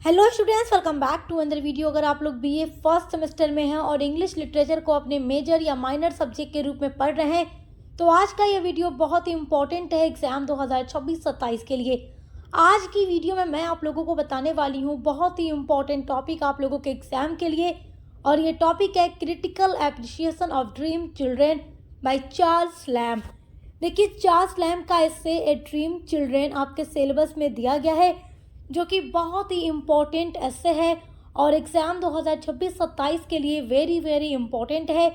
Hello students, welcome back to another video. अगर आप लोग बीए फर्स्ट सेमेस्टर में हैं और इंग्लिश लिटरेचर को अपने मेजर या माइनर सब्जेक्ट के रूप में पढ़ रहे हैं तो आज का ये वीडियो बहुत ही इंपॉर्टेंट है एग्जाम 2026-27 के लिए। आज की वीडियो में मैं आप लोगों को बताने वाली हूँ बहुत ही इंपॉर्टेंट टॉपिक आप लोगों के एग्जाम के लिए, और ये टॉपिक है critical appreciation of dream children bye Charles lamb. देखिए, चार्ल्स लैम्ब का एस्से ए ड्रीम चिल्ड्रेन आपके सिलेबस में दिया गया है, जो कि बहुत ही इम्पोर्टेंट ऐसे है और एग्ज़ाम 2026-27 के लिए वेरी वेरी इम्पोर्टेंट है।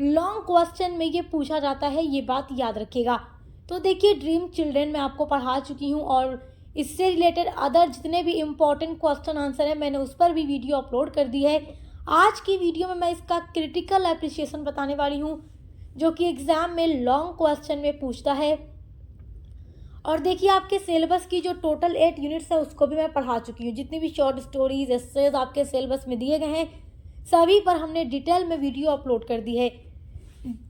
लॉन्ग क्वेश्चन में ये पूछा जाता है, ये बात याद रखिएगा। तो देखिए, ड्रीम चिल्ड्रेन मैं आपको पढ़ा चुकी हूँ और इससे रिलेटेड अदर जितने भी इम्पोर्टेंट क्वेश्चन आंसर है मैंने उस पर भी वीडियो अपलोड कर दी है। आज की वीडियो में मैं इसका क्रिटिकल एप्रिसिएशन बताने वाली हूँ, जो कि एग्ज़ाम में लॉन्ग क्वेश्चन में पूछता है। और देखिए, आपके सिलेबस की जो टोटल 8 यूनिट्स है उसको भी मैं पढ़ा चुकी हूँ। जितनी भी शॉर्ट स्टोरीज एसेज आपके सिलेबस में दिए गए हैं सभी पर हमने डिटेल में वीडियो अपलोड कर दी है।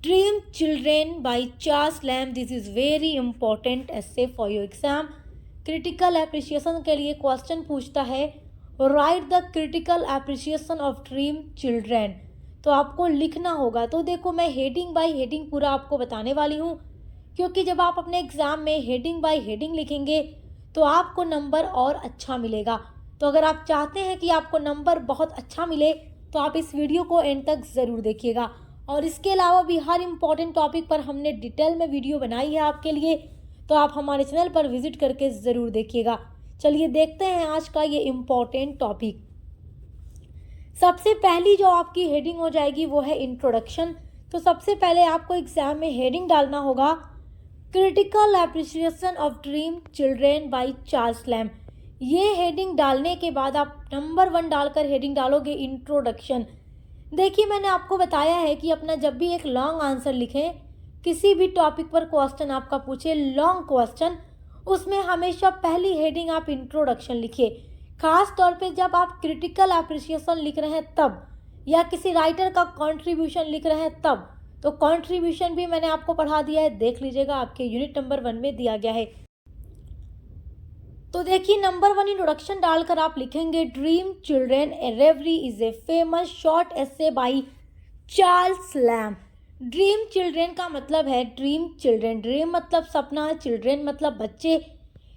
Dream children bye Charles lamb, this is very important essay for your exam. Critical appreciation के लिए क्वेश्चन पूछता है, right the critical appreciation of dream children. तो आपको लिखना होगा। तो देखो, मैं हेडिंग बाय हेडिंग पूरा आपको बताने वाली हूँ, क्योंकि जब आप अपने एग्ज़ाम में हेडिंग बाय हेडिंग लिखेंगे तो आपको नंबर और अच्छा मिलेगा। तो अगर आप चाहते हैं कि आपको नंबर बहुत अच्छा मिले तो आप इस वीडियो को एंड तक ज़रूर देखिएगा। और इसके अलावा भी हर इम्पॉर्टेंट टॉपिक पर हमने डिटेल में वीडियो बनाई है आपके लिए, तो आप हमारे चैनल पर विजिट करके ज़रूर देखिएगा। चलिए देखते हैं आज का ये इम्पॉर्टेंट टॉपिक। सबसे पहली जो आपकी हेडिंग हो जाएगी वो है इंट्रोडक्शन। तो सबसे पहले आपको एग्ज़ाम में हेडिंग डालना होगा, critical appreciation of dream children bye Charles lamb. ये हेडिंग डालने के बाद आप नंबर 1 डालकर हेडिंग डालोगे इंट्रोडक्शन। देखिए, मैंने आपको बताया है कि अपना जब भी एक लॉन्ग आंसर लिखें, किसी भी टॉपिक पर क्वेश्चन आपका पूछे लॉन्ग क्वेश्चन, उसमें हमेशा पहली हेडिंग आप इंट्रोडक्शन लिखिए। खास तौर पे जब आप क्रिटिकल एप्रिसिएशन लिख रहे हैं तब, या किसी राइटर का कॉन्ट्रीब्यूशन लिख रहे हैं तब। तो कंट्रीब्यूशन भी मैंने आपको पढ़ा दिया है, देख लीजिएगा, आपके यूनिट नंबर 1 में दिया गया है। तो देखिए, नंबर 1 इंट्रोडक्शन डालकर आप लिखेंगे, dream children a reverie is a famous short essay by Charles Lamb. Dream children का मतलब है ड्रीम चिल्ड्रेन, ड्रीम मतलब सपना, चिल्ड्रेन मतलब बच्चे,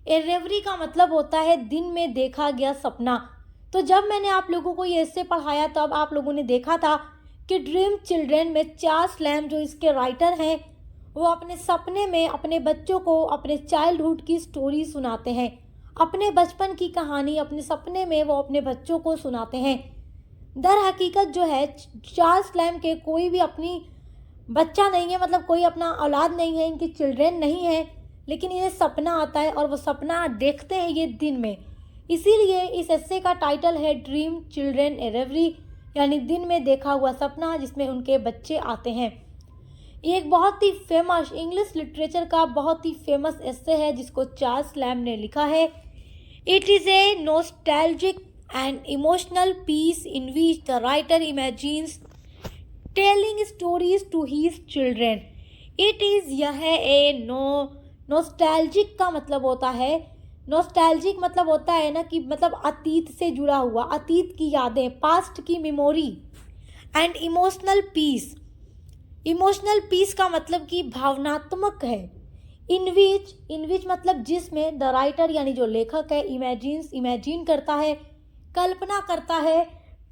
ए रेवरी का मतलब होता है दिन में देखा गया सपना। तो जब मैंने आप लोगों को ये ऐसे पढ़ाया तब आप लोगों ने देखा था कि ड्रीम चिल्ड्रेन में चार्ल्स लैम्ब जो इसके राइटर हैं वो अपने सपने में अपने बच्चों को अपने चाइल्डहुड की स्टोरी सुनाते हैं, अपने बचपन की कहानी अपने सपने में वो अपने बच्चों को सुनाते हैं। दर हकीकत जो है, चार्ल्स लैम्ब के कोई भी अपनी बच्चा नहीं है, मतलब कोई अपना औलाद नहीं है, इनकी चिल्ड्रेन नहीं है, लेकिन इन्हें सपना आता है और वो सपना देखते हैं ये दिन में। इसीलिए इस एस्से का टाइटल है ड्रीम चिल्ड्रेन ए रेवरी, यानी दिन में देखा हुआ सपना जिसमें उनके बच्चे आते हैं। ये एक बहुत ही फेमस इंग्लिश लिटरेचर का बहुत ही फेमस एस्से है जिसको चार्ल्स लैम्ब ने लिखा है। It is a nostalgic and emotional piece in which the writer imagines telling stories to his children. It is, यह है, ए नॉस्टैल्जिक का मतलब होता है, नॉस्टैल्जिक मतलब होता है ना कि मतलब अतीत से जुड़ा हुआ, अतीत की यादें, पास्ट की memory. And emotional piece, emotional piece का मतलब कि भावनात्मक है। इन विच मतलब जिसमें द राइटर यानी जो लेखक है इमेजिन्स, इमेजिन करता है, कल्पना करता है,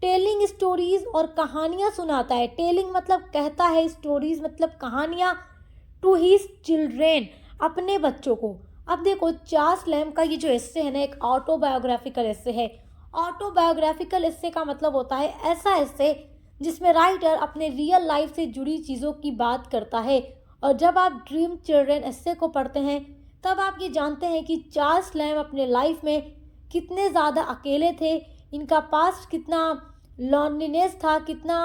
टेलिंग स्टोरीज और कहानियाँ सुनाता है। टेलिंग मतलब कहता है, स्टोरीज मतलब कहानियाँ, टू हिज चिल्ड्रेन अपने बच्चों को। अब देखो, चार्ल्स लैम्ब का ये जो एस्से है ना, एक ऑटोबायोग्राफिकल एस्से है। ऑटोबायोग्राफिकल एस्से का मतलब होता है ऐसा एस्से जिसमें राइटर अपने रियल लाइफ से जुड़ी चीज़ों की बात करता है। और जब आप ड्रीम चिल्ड्रेन एस्से को पढ़ते हैं तब आप ये जानते हैं कि चार्ल्स लैम्ब अपने लाइफ में कितने ज़्यादा अकेले थे, इनका पास्ट कितना लॉनलीनेस था, कितना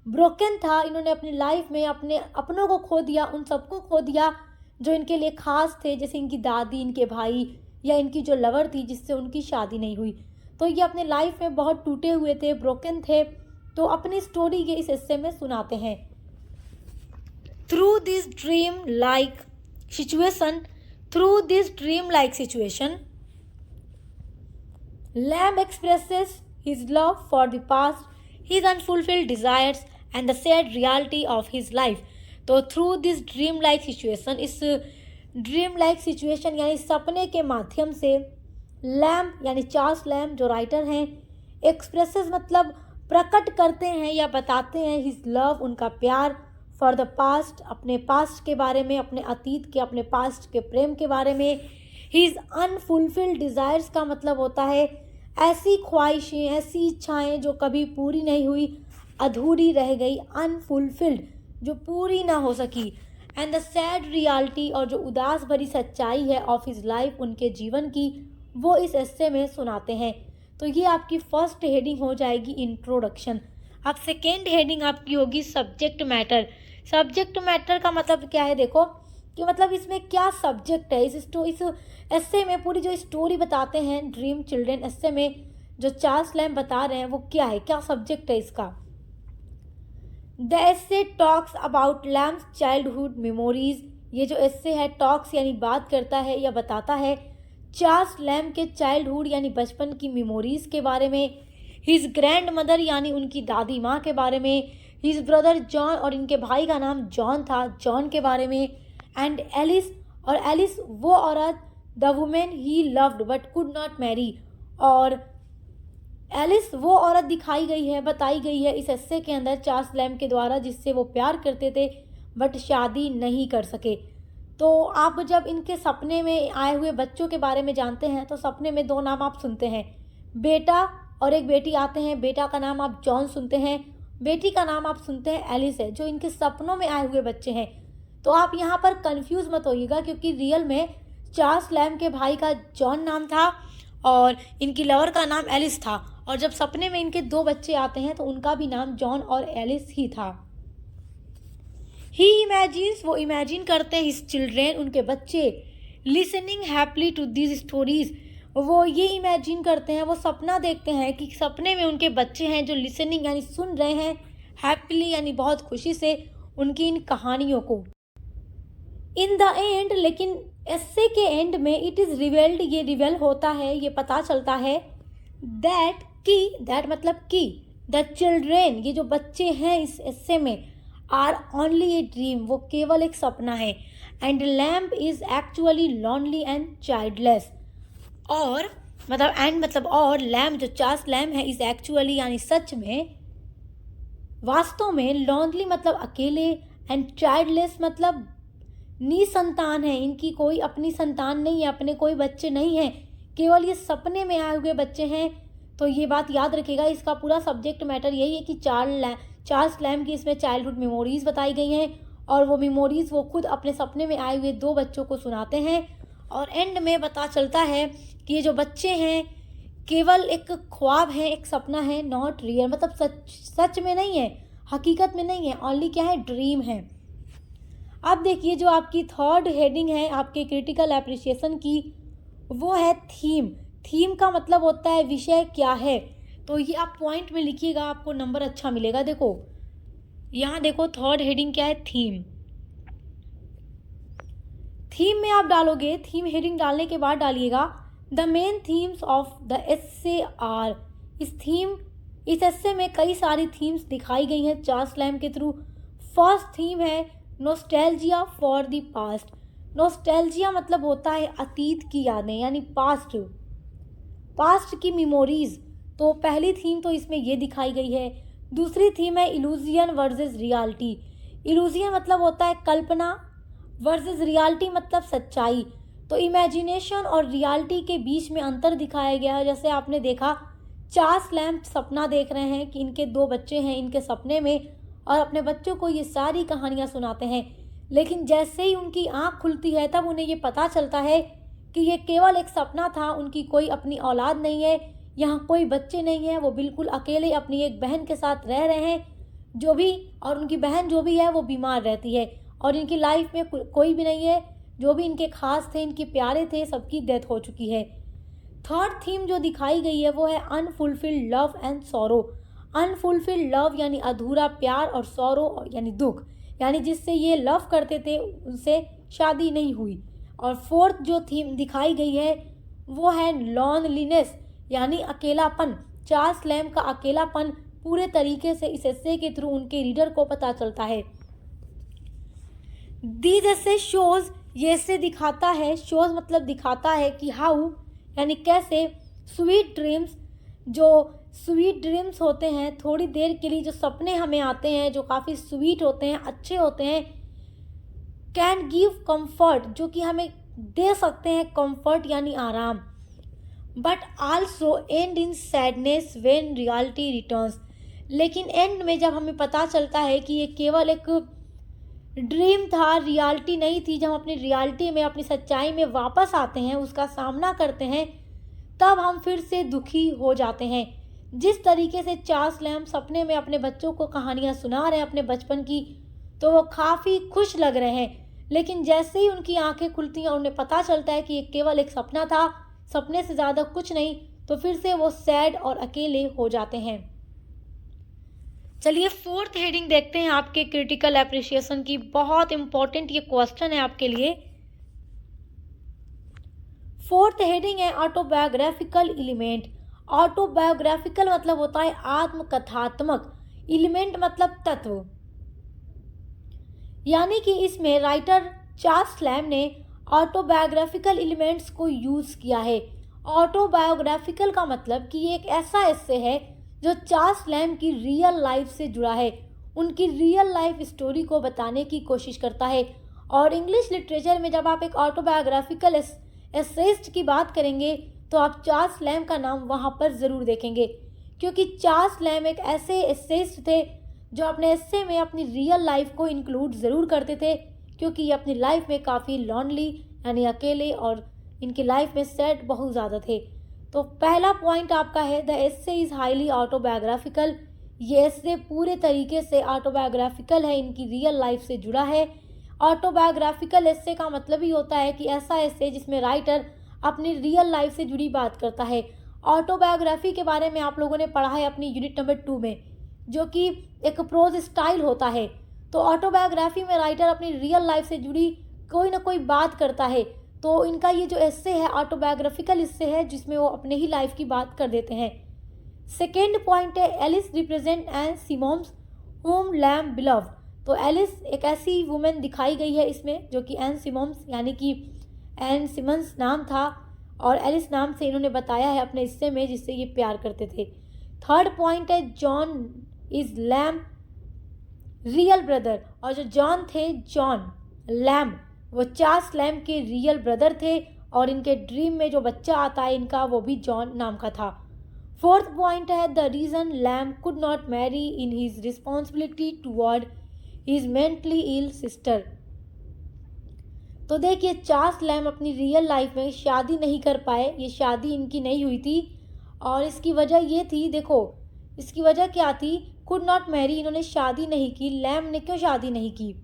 ब्रोकन था। इन्होंने अपनी लाइफ में अपने अपनों को खो दिया, उन सबको खो दिया जो इनके लिए खास थे, जैसे इनकी दादी, इनके भाई, या इनकी जो लवर थी जिससे उनकी शादी नहीं हुई। तो ये अपने लाइफ में बहुत टूटे हुए थे, ब्रोकन थे। तो अपनी स्टोरी ये इस हिस्से में सुनाते हैं। Through this dream like situation Lamb expresses his love for the past, his unfulfilled desires and the sad reality of his life. तो through this dream like situation, इस ड्रीम लाइक सिचुएशन यानी सपने के माध्यम से, लैम्ब यानी Charles Lamb जो writer हैं, एक्सप्रेसेस मतलब प्रकट करते हैं या बताते हैं हिज लव उनका प्यार, फॉर द पास्ट अपने पास्ट के बारे में, अपने अतीत के, अपने पास्ट के प्रेम के बारे में। हिज अनफुलफिल्ड डिज़ायर्स का मतलब होता है ऐसी ख्वाहिशें, ऐसी इच्छाएं जो कभी पूरी नहीं हुई, अधूरी रह गई, अनफुलफिल्ड जो पूरी ना हो सकी। एंड द सैड रियलिटी और जो उदास भरी सच्चाई है ऑफ हिज लाइफ उनके जीवन की, वो इस एस्से में सुनाते हैं। तो ये आपकी फर्स्ट हेडिंग हो जाएगी इंट्रोडक्शन। अब सेकेंड हेडिंग आपकी होगी सब्जेक्ट मैटर। सब्जेक्ट मैटर का मतलब क्या है, देखो कि मतलब इसमें क्या सब्जेक्ट है। इस एस्से में पूरी जो स्टोरी बताते हैं ड्रीम चिल्ड्रन एस्से में जो चार्ल्स लैम्ब बता रहे हैं वो क्या है, क्या सब्जेक्ट है इसका। The essay talks about Lamb's childhood memories. ये जो एस्से है टॉक्स यानी बात करता है या बताता है चार्ल्स लैम्ब के चाइल्डहुड यानी बचपन की मेमोरीज के बारे में, हिज ग्रैंड मदर यानी उनकी दादी माँ के बारे में, हिज ब्रदर जॉन और इनके भाई का नाम जॉन था, जॉन के बारे में, एंड एलिस और एलिस वो औरत, the women he loved but could not Mary, और एलिस वो औरत दिखाई गई है, बताई गई है इस एस्से के अंदर चार्ल्स लैम्ब के द्वारा जिससे वो प्यार करते थे बट शादी नहीं कर सके। तो आप जब इनके सपने में आए हुए बच्चों के बारे में जानते हैं तो सपने में दो नाम आप सुनते हैं, बेटा और एक बेटी आते हैं। बेटा का नाम आप जॉन सुनते हैं, बेटी का नाम आप सुनते हैं एलिस है, जो इनके सपनों में आए हुए बच्चे हैं। तो आप यहाँ पर कंफ्यूज मत होइएगा क्योंकि रियल में चार्ल्स लैम्ब के भाई का जॉन नाम था और इनकी लवर का नाम एलिस था, और जब सपने में इनके दो बच्चे आते हैं तो उनका भी नाम जॉन और एलिस ही था। ही इमेजिन्स वो इमेजिन करते हैं हिज चिल्ड्रेन उनके बच्चे, listening happily to this stories वो ये इमेजिन करते हैं, वो सपना देखते हैं कि सपने में उनके बच्चे हैं जो लिसनिंग यानी सुन रहे हैं, हैप्पीली यानी बहुत खुशी से उनकी इन कहानियों को। इन द एंड लेकिन एस्से के एंड में इट इज़ रिवेल्ड ये रिवेल होता है, ये पता चलता है दैट कि दैट मतलब कि द चिल्ड्रेन ये जो बच्चे हैं इस एस्से में आर ओनली ए ड्रीम वो केवल एक सपना है, and lamb is actually lonely and childless. और मतलब एंड मतलब और लैम्ब जो चार्ल्स लैम्ब है इज़ एक्चुअली यानी सच में, वास्तव में, लॉनली मतलब अकेले, एंड चाइल्डलेस मतलब निसंतान है, इनकी कोई अपनी संतान नहीं है, अपने कोई बच्चे नहीं हैं, केवल ये सपने में आए हुए बच्चे हैं। तो ये बात याद रखिएगा, इसका पूरा सब्जेक्ट मैटर यही है कि चार्ल्स लैम्ब की इसमें चाइल्डहुड मेमोरीज बताई गई हैं और वो मेमोरीज वो खुद अपने सपने में आए हुए दो बच्चों को सुनाते हैं, और एंड में पता चलता है कि ये जो बच्चे हैं केवल एक ख्वाब है, एक सपना है, नॉट रियल मतलब सच में नहीं है, हकीकत में नहीं है, ओनली क्या है, ड्रीम है। अब देखिए जो आपकी थर्ड हेडिंग है आपके क्रिटिकल एप्रिसिएशन की, वो है थीम। थीम का मतलब होता है विषय क्या है, तो ये आप पॉइंट में लिखिएगा, आपको नंबर अच्छा मिलेगा। देखो यहाँ देखो थर्ड हेडिंग क्या है, थीम। थीम में आप डालोगे, थीम हेडिंग डालने के बाद डालिएगा the main themes of the essay are. इस एस्से में कई सारी थीम्स दिखाई गई हैं चार्ल्स लैम्ब के थ्रू। फर्स्ट थीम है nostalgia for the past. Nostalgia मतलब होता है अतीत की यादें यानी पास्ट की मेमोरीज। तो पहली थीम तो इसमें ये दिखाई गई है। दूसरी थीम है इल्यूजियन वर्सेस रियलिटी। इल्यूजियन मतलब होता है कल्पना, वर्सेस रियलिटी मतलब सच्चाई। तो इमेजिनेशन और रियलिटी के बीच में अंतर दिखाया गया है। जैसे आपने देखा चार्ल्स लैम्ब सपना देख रहे हैं कि इनके दो बच्चे हैं इनके सपने में, और अपने बच्चों को ये सारी कहानियाँ सुनाते हैं, लेकिन जैसे ही उनकी आँख खुलती है तब उन्हें ये पता चलता है कि ये केवल एक सपना था, उनकी कोई अपनी औलाद नहीं है, यहाँ कोई बच्चे नहीं हैं, वो बिल्कुल अकेले अपनी एक बहन के साथ रह रहे हैं जो भी, और उनकी बहन जो भी है वो बीमार रहती है, और इनकी लाइफ में कोई भी नहीं है, जो भी इनके खास थे, इनके प्यारे थे, सबकी डेथ हो चुकी है। थर्ड थीम जो दिखाई गई है वो है unfulfilled love and sorrow. Unfulfilled love यानी अधूरा प्यार, और सॉरो यानी दुख, यानी जिससे ये लव करते थे उनसे शादी नहीं हुई। और फोर्थ जो थीम दिखाई गई है वो है लॉनलीनेस यानी अकेलापन। चार्ल्स लैम्ब का अकेलापन पूरे तरीके से इस एस्से के थ्रू उनके रीडर को पता चलता है। दीज एस्से शोज, ये एस्से दिखाता है, शोज मतलब दिखाता है कि हाउ यानी कैसे स्वीट ड्रीम्स, जो स्वीट ड्रीम्स होते हैं, थोड़ी देर के लिए जो सपने हमें आते हैं जो काफ़ी स्वीट होते हैं, अच्छे होते हैं, कैन गिव कंफर्ट, जो कि हमें दे सकते हैं कंफर्ट यानी आराम, but also and in sadness when reality returns. लेकिन एंड में जब हमें पता चलता है कि ये केवल एक ड्रीम था, रियलिटी नहीं थी, जब हम अपनी रियलिटी में, अपनी सच्चाई में वापस आते हैं, उसका सामना करते हैं, तब हम फिर से दुखी हो जाते हैं। जिस तरीके से चार्ल्स लैम्ब सपने में अपने बच्चों को कहानियाँ सुना रहे हैं अपने बचपन की, तो वो काफ़ी खुश लग रहे हैं, लेकिन जैसे ही उनकी आंखें खुलती हैं और उन्हें पता चलता है कि ये केवल एक सपना था, सपने से ज़्यादा कुछ नहीं, तो फिर से वो सैड और अकेले हो जाते हैं। चलिए फोर्थ हेडिंग देखते हैं आपके क्रिटिकल एप्रिसिएशन की। बहुत इंपॉर्टेंट ये क्वेश्चन है आपके लिए। फोर्थ हेडिंग है ऑटोबायोग्राफिकल एलिमेंट। ऑटोबायोग्राफिकल मतलब होता है आत्मकथात्मक, एलिमेंट मतलब तत्व, यानी कि इसमें राइटर चार्ल्स लैम्ब ने ऑटोबायोग्राफिकल एलिमेंट्स को यूज़ किया है। ऑटोबायोग्राफिकल का मतलब कि ये एक ऐसा एस्से है जो चार्ल्स लैम्ब की रियल लाइफ से जुड़ा है, उनकी रियल लाइफ स्टोरी को बताने की कोशिश करता है। और इंग्लिश लिटरेचर में जब आप एक ऑटोबायोग्राफिकल एसेइस्ट की बात करेंगे तो आप चार्ल्स लैम्ब का नाम वहाँ पर ज़रूर देखेंगे, क्योंकि चार्ल्स लैम्ब एक ऐसे एसेइस्ट थे जो अपने एस्से में अपनी रियल लाइफ को इंक्लूड ज़रूर करते थे, क्योंकि ये अपनी लाइफ में काफ़ी लॉनली यानी अकेले और इनकी लाइफ में सैड बहुत ज़्यादा थे। तो पहला पॉइंट आपका है the essay is highly autobiographical. ये एस्से पूरे तरीके से ऑटोबायोग्राफिकल है, इनकी रियल लाइफ से जुड़ा है। ऑटोबायोग्राफिकल एस्से का मतलब ही होता है कि ऐसा एस्से जिसमें राइटर अपनी रियल लाइफ से जुड़ी बात करता है। ऑटोबायोग्राफी के बारे में आप लोगों ने पढ़ा है अपनी यूनिट नंबर 2 में, जो कि एक प्रोज स्टाइल होता है। तो ऑटोबायोग्राफी में राइटर अपनी रियल लाइफ से जुड़ी कोई ना कोई बात करता है। तो इनका ये जो एस्से है ऑटोबायोग्राफिकल एस्से है, जिसमें वो अपने ही लाइफ की बात कर देते हैं। सेकेंड पॉइंट है Alice represent Ann Simmons whom Lamb beloved. तो एलिस एक ऐसी वुमेन दिखाई गई है इसमें जो कि एन सिमोन्स यानी कि एन सिमन्स नाम था, और एलिस नाम से इन्होंने बताया है अपने हिस्से में, जिससे ये प्यार करते थे। थर्ड पॉइंट है John is lamb real brother. और जो जॉन थे, जॉन लैम्ब, वो चार्ल्स लैम्ब के रियल ब्रदर थे, और इनके ड्रीम में जो बच्चा आता है इनका, वो भी जॉन नाम का था। फोर्थ पॉइंट है the reason Lamb could not marry in his responsibility toward his mentally ill sister. तो देखिए चार्ल्स लैम्ब अपनी रियल लाइफ में शादी नहीं कर पाए, ये शादी इनकी नहीं हुई थी, और इसकी वजह ये थी, देखो इसकी वजह क्या थी, कुड नॉट मैरी, इन्होंने शादी नहीं की। लैम्ब ने क्यों शादी नहीं की?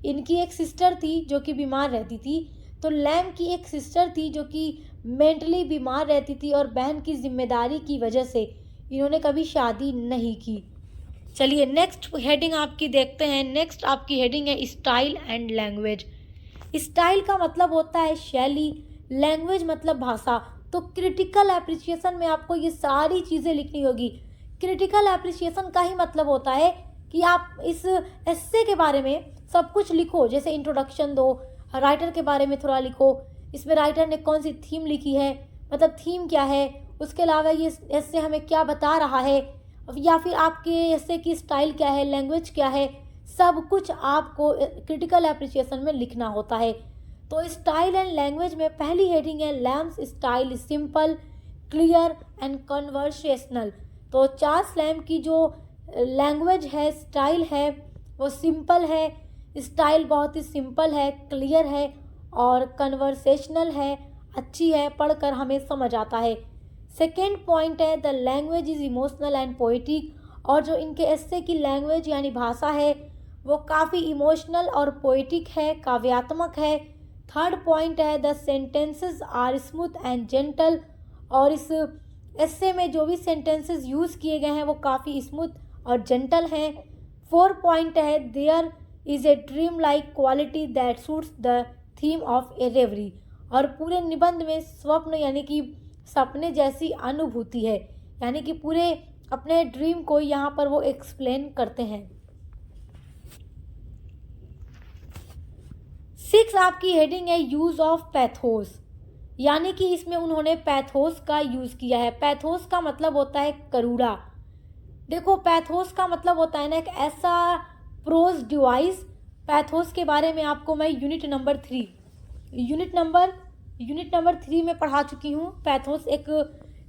इनकी एक सिस्टर थी जो कि बीमार रहती थी, तो लैम्ब की एक सिस्टर थी जो कि मेंटली बीमार रहती थी, और बहन की जिम्मेदारी की वजह से इन्होंने कभी शादी नहीं की। चलिए नेक्स्ट हेडिंग आपकी देखते हैं। नेक्स्ट आपकी हेडिंग है स्टाइल एंड लैंग्वेज। स्टाइल का मतलब होता है शैली, लैंग्वेज मतलब भाषा। तो क्रिटिकल एप्रिसिएशन में आपको ये सारी चीज़ें लिखनी होगी। क्रिटिकल एप्रिसिएशन का ही मतलब होता है कि आप इस एस्से के बारे में सब कुछ लिखो, जैसे इंट्रोडक्शन दो, राइटर के बारे में थोड़ा लिखो, इसमें राइटर ने कौन सी थीम लिखी है, मतलब थीम क्या है, उसके अलावा ये एस्से हमें क्या बता रहा है, या फिर आपके एस्से की स्टाइल क्या है, लैंग्वेज क्या है, सब कुछ आपको क्रिटिकल एप्रिसिएशन में लिखना होता है। तो स्टाइल एंड लैंग्वेज में पहली हेडिंग है Lamb's style simple clear and conversational. तो चार्ल्स लैम्ब की जो लैंग्वेज है, स्टाइल है, वो सिंपल है, स्टाइल बहुत ही सिंपल है, क्लियर है और कन्वर्सेशनल है, अच्छी है, पढ़कर हमें समझ आता है। सेकेंड पॉइंट है the language is emotional and poetic. और जो इनके एस्से की लैंग्वेज यानी भाषा है वो काफ़ी इमोशनल और पोइटिक है, काव्यात्मक है। थर्ड पॉइंट है the sentences are smooth and gentle. और इस एस्से में जो भी सेंटेंसेस यूज़ किए गए हैं वो काफ़ी स्मूथ और जेंटल हैं। फोर्थ पॉइंट है there is a dream like quality that suits the theme of a reverie. और पूरे निबंध में स्वप्न यानी कि सपने जैसी अनुभूति है, यानी कि पूरे अपने ड्रीम को यहाँ पर वो एक्सप्लेन करते हैं। 6 आपकी हेडिंग है यूज़ ऑफ पैथोस, यानी कि इसमें उन्होंने पैथोस का यूज़ किया है। पैथोस का मतलब होता है करूड़ा। देखो, पैथोस का मतलब होता है ना एक ऐसा प्रोज डिवाइस। पैथोस के बारे में आपको मैं यूनिट नंबर 3 में पढ़ा चुकी हूँ। पैथोस एक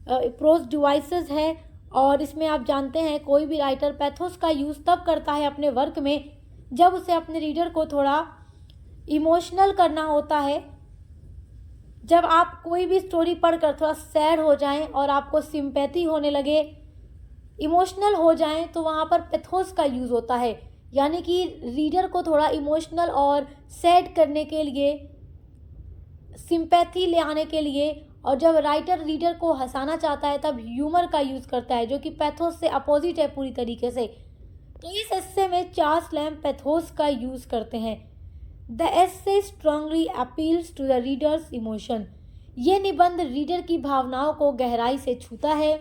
प्रोज डिवाइसेस है, और इसमें आप जानते हैं कोई भी राइटर पैथोस का यूज़ तब करता है अपने वर्क में जब उसे अपने रीडर को थोड़ा इमोशनल करना होता है। जब आप कोई भी स्टोरी पढ़कर थोड़ा सैड हो जाएं और आपको सिंपैथी होने लगे, इमोशनल हो जाएं, तो वहाँ पर पैथोस का यूज़ होता है, यानी कि रीडर को थोड़ा इमोशनल और सैड करने के लिए, सिंपैथी ले आने के लिए। और जब राइटर रीडर को हंसाना चाहता है तब ह्यूमर का यूज़ करता है, जो कि पैथोस से अपोजिट है पूरी तरीके से। तो इस एस्से में चार्ल्स लैम्ब पैथोस का यूज़ करते हैं। The essay strongly appeals to the readers emotion. ये निबंध रीडर की भावनाओं को गहराई से छूता है।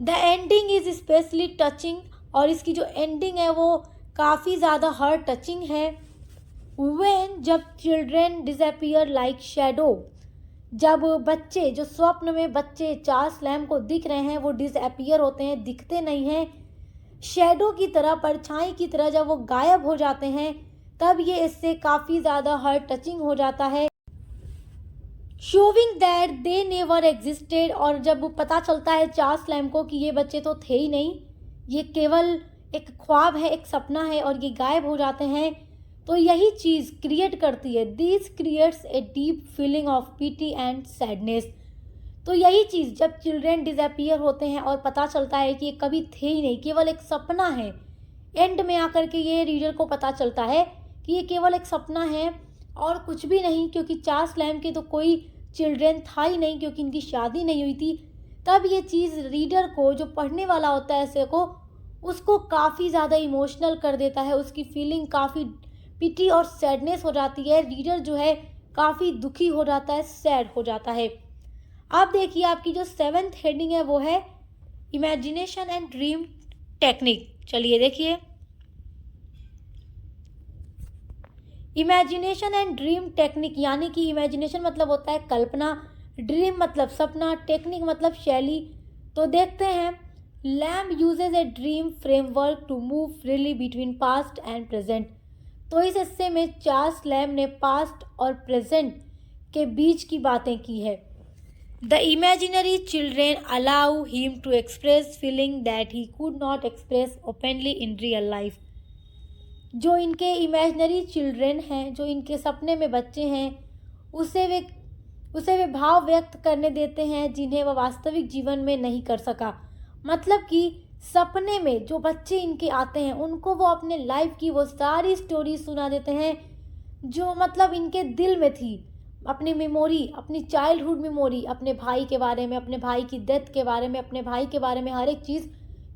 The ending is specially touching, और इसकी जो एंडिंग है वो काफ़ी ज़्यादा हार्ट टचिंग है। व्हेन, जब चिल्ड्रेन डिसअपीयर लाइक शैडो, जब बच्चे, जो स्वप्न में बच्चे चार्ल्स लैम्ब को दिख रहे हैं, वो डिसअपीयर होते हैं, दिखते नहीं हैं, शैडो की तरह, परछाई की तरह जब वो गायब हो जाते हैं, तब ये इससे काफ़ी ज़्यादा हार्ट टचिंग हो जाता है। Showing that they never existed, और जब पता चलता है चार्ल्स लैम्ब को कि ये बच्चे तो थे ही नहीं, ये केवल एक ख्वाब है, एक सपना है, और ये गायब हो जाते हैं, तो यही चीज़ क्रिएट करती है, this creates a deep feeling of pity and sadness. तो यही चीज़, जब चिल्ड्रेन डिसअपीयर होते हैं और पता चलता है कि ये कभी थे ही नहीं, केवल एक सपना है, एंड में आकर के ये रीडर को पता चलता है कि ये केवल एक सपना है और कुछ भी नहीं, क्योंकि चार्ल्स लैम्ब के तो कोई चिल्ड्रेन था ही नहीं, क्योंकि इनकी शादी नहीं हुई थी। तब ये चीज़ रीडर को, जो पढ़ने वाला होता है ऐसे को, उसको काफ़ी ज़्यादा इमोशनल कर देता है, उसकी फीलिंग काफ़ी पिटी और सैडनेस हो जाती है, रीडर जो है काफ़ी दुखी हो जाता है, सैड हो जाता है। अब देखिए, आपकी जो 7th हेडिंग है वो है इमेजिनेशन एंड ड्रीम टेक्निक। चलिए देखिए, इमेजिनेशन एंड ड्रीम टेक्निक, यानी कि इमेजिनेशन मतलब होता है कल्पना, ड्रीम मतलब सपना, टेक्निक मतलब शैली। तो देखते हैं, Lamb uses a dream framework to move freely between past and present. तो इस हिस्से में चार्ल्स लैम्ब ने पास्ट और प्रेजेंट के बीच की बातें की है। The imaginary children allow him to express feeling that he could not express openly in real life. जो इनके इमेजिनरी चिल्ड्रेन हैं, जो इनके सपने में बच्चे हैं, उसे वे भाव व्यक्त करने देते हैं जिन्हें वह वास्तविक जीवन में नहीं कर सका। मतलब कि सपने में जो बच्चे इनके आते हैं, उनको वो अपने लाइफ की वो सारी स्टोरी सुना देते हैं जो मतलब इनके दिल में थी, अपनी मेमोरी, अपनी चाइल्डहुड मेमोरी, अपने भाई के बारे में, अपने भाई की डेथ के बारे में, अपने भाई के बारे में हर एक चीज़,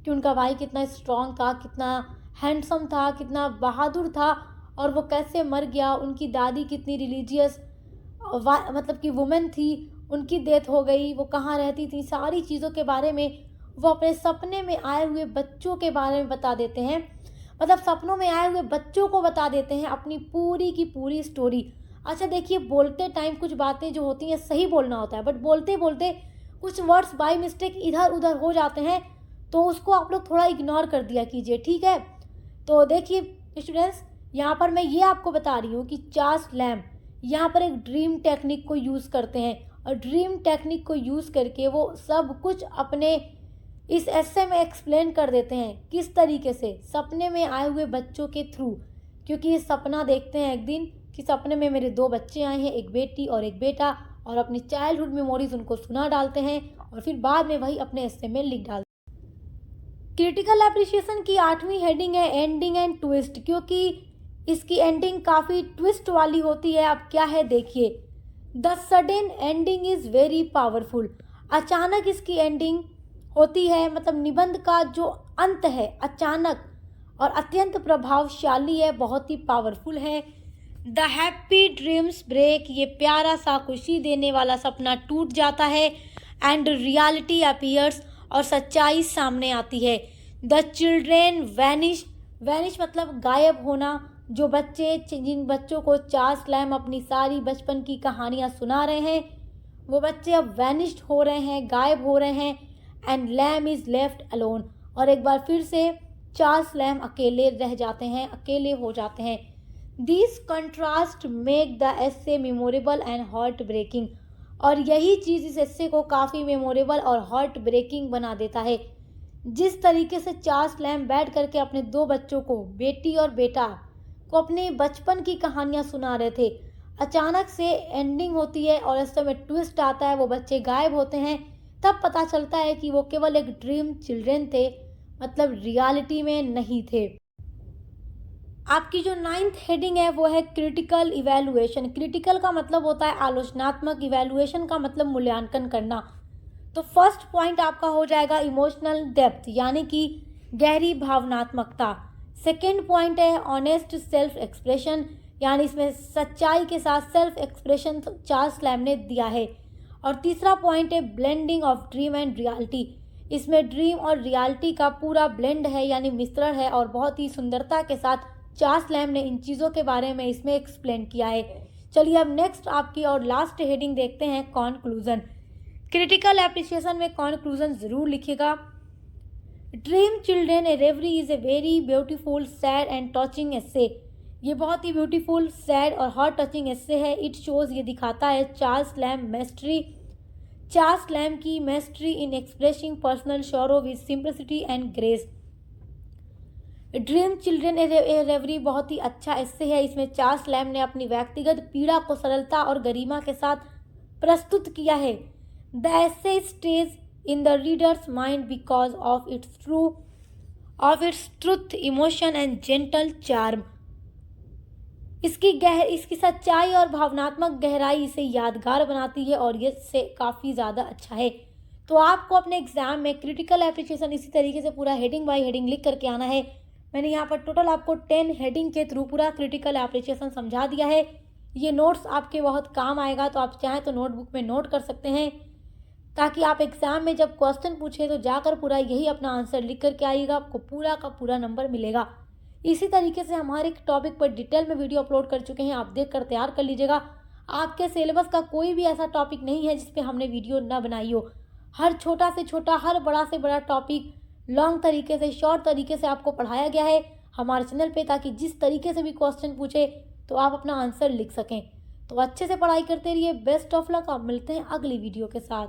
कि उनका भाई कितना स्ट्रांग था, कितना हैंडसम था, कितना बहादुर था, और वो कैसे मर गया, उनकी दादी कितनी रिलीजियस मतलब कि वुमेन थी, उनकी डेथ हो गई, वो कहाँ रहती थी, सारी चीज़ों के बारे में वो अपने सपने में आए हुए बच्चों के बारे में बता देते हैं। मतलब सपनों में आए हुए बच्चों को बता देते हैं अपनी पूरी की पूरी स्टोरी। अच्छा देखिए, बोलते टाइम कुछ बातें जो होती हैं सही बोलना होता है, बट बोलते बोलते कुछ वर्ड्स बाय मिस्टेक इधर उधर हो जाते हैं, तो उसको आप लोग थोड़ा इग्नोर कर दिया कीजिए, ठीक है। तो देखिए स्टूडेंट्स, यहाँ पर मैं ये आपको बता रही हूँ कि चार्ल्स लैम्ब यहाँ पर एक ड्रीम टेक्निक को यूज़ करते हैं, और ड्रीम टेक्निक को यूज़ करके वो सब कुछ अपने इस एस्से में एक्सप्लेन कर देते हैं, किस तरीके से सपने में आए हुए बच्चों के थ्रू। क्योंकि ये सपना देखते हैं एक दिन कि सपने में मेरे 2 बच्चे आए हैं, एक बेटी और एक बेटा, और अपनी चाइल्डहुड मेमोरीज उनको सुना डालते हैं, और फिर बाद में वही अपने एस्से में लिख डालते हैं। क्रिटिकल एप्रिशिएशन की 8वीं हेडिंग है एंडिंग एंड ट्विस्ट, क्योंकि इसकी एंडिंग काफ़ी ट्विस्ट वाली होती है। अब क्या है देखिए, the sudden ending is very powerful. अचानक इसकी एंडिंग होती है, मतलब निबंध का जो अंत है अचानक और अत्यंत प्रभावशाली है, बहुत ही पावरफुल है। द हैप्पी ड्रीम्स ब्रेक, ये प्यारा सा खुशी देने वाला सपना टूट जाता है। एंड रियलिटी अपीयर्स, और सच्चाई सामने आती है। द चिल्ड्रेन वैनिश, वैनिश मतलब गायब होना। जो बच्चे, जिन बच्चों को चार्ल्स लैम्ब अपनी सारी बचपन की कहानियाँ सुना रहे हैं, वो बच्चे अब वैनिश्ड हो रहे हैं, गायब हो रहे हैं। And lamb is left alone, और एक बार फिर से चार्ल्स लैम्ब अकेले रह जाते हैं, अकेले हो जाते हैं। This contrast make the essay memorable and heartbreaking, और यही चीज़ इस एस्से को काफ़ी मेमोरेबल और हार्ट ब्रेकिंग बना देता है। जिस तरीके से चार्ल्स लैम्ब बैठ करके अपने दो बच्चों को, बेटी और बेटा को, अपने बचपन की कहानियाँ सुना रहे थे, अचानक से एंडिंग होती है और इस समय ट्विस्ट आता है, वो बच्चे गायब होते हैं। तब पता चलता है कि वो केवल एक ड्रीम चिल्ड्रेन थे, मतलब रियलिटी में नहीं थे। आपकी जो 9th हेडिंग है वो है क्रिटिकल इवैल्यूएशन। क्रिटिकल का मतलब होता है आलोचनात्मक, इवैल्यूएशन का मतलब मूल्यांकन करना। तो फर्स्ट पॉइंट आपका हो जाएगा इमोशनल डेप्थ, यानी कि गहरी भावनात्मकता। सेकेंड पॉइंट है ऑनेस्ट सेल्फ एक्सप्रेशन, यानी इसमें सच्चाई के साथ सेल्फ एक्सप्रेशन चार्ल्स लैम्ब ने दिया है। और तीसरा पॉइंट है blending of dream and reality, इसमें ड्रीम और रियलिटी का पूरा ब्लेंड है, यानी मिश्रण है, और बहुत ही सुंदरता के साथ चार्ल्स लैम्ब ने इन चीज़ों के बारे में इसमें एक्सप्लेन किया है। चलिए अब नेक्स्ट आपकी और लास्ट हेडिंग देखते हैं, कॉन्क्लूजन। क्रिटिकल एप्रिसिएशन में कॉन्क्लूजन ज़रूर लिखिएगा। Dream children a reverie is a very beautiful sad and touching essay, ये बहुत ही ब्यूटीफुल, सैड और हार्ट टचिंग एस्से है। इट शोज़, ये दिखाता है चार्ल्स लैम्ब की mastery in expressing personal sorrow with simplicity and grace. Dream children a reverie बहुत ही अच्छा एस्से है। इसमें चार्ल्स लैम्ब ने अपनी व्यक्तिगत पीड़ा को सरलता और गरिमा के साथ प्रस्तुत किया है। The essay stage in the readers mind because of its truth, emotion and gentle charm. इसकी सच्चाई और भावनात्मक गहराई इसे यादगार बनाती है, और ये से काफ़ी ज़्यादा अच्छा है। तो आपको अपने एग्जाम में क्रिटिकल एप्रिसिएशन इसी तरीके से पूरा हेडिंग बाय हेडिंग लिख करके आना है। मैंने यहाँ पर टोटल आपको 10 हेडिंग के थ्रू पूरा क्रिटिकल एप्रिसिएशन समझा दिया है। ये नोट्स आपके बहुत काम आएगा, तो आप चाहें तो नोटबुक में नोट कर सकते हैं, ताकि आप एग्ज़ाम में जब क्वेश्चन पूछे तो जाकर पूरा यही अपना आंसर लिख करके आइएगा, आपको पूरा का पूरा नंबर मिलेगा। इसी तरीके से हमारे एक टॉपिक पर डिटेल में वीडियो अपलोड कर चुके हैं, आप देख कर तैयार कर लीजिएगा। आपके सिलेबस का कोई भी ऐसा टॉपिक नहीं है जिस पे हमने वीडियो ना बनाई हो। हर छोटा से छोटा, हर बड़ा से बड़ा टॉपिक लॉन्ग तरीके से, शॉर्ट तरीके से आपको पढ़ाया गया है हमारे चैनल पे, ताकि जिस तरीके से भी क्वेश्चन पूछे तो आप अपना आंसर लिख सकें। तो अच्छे से पढ़ाई करते रहिए। Best of luck. आप मिलते हैं अगली वीडियो के साथ।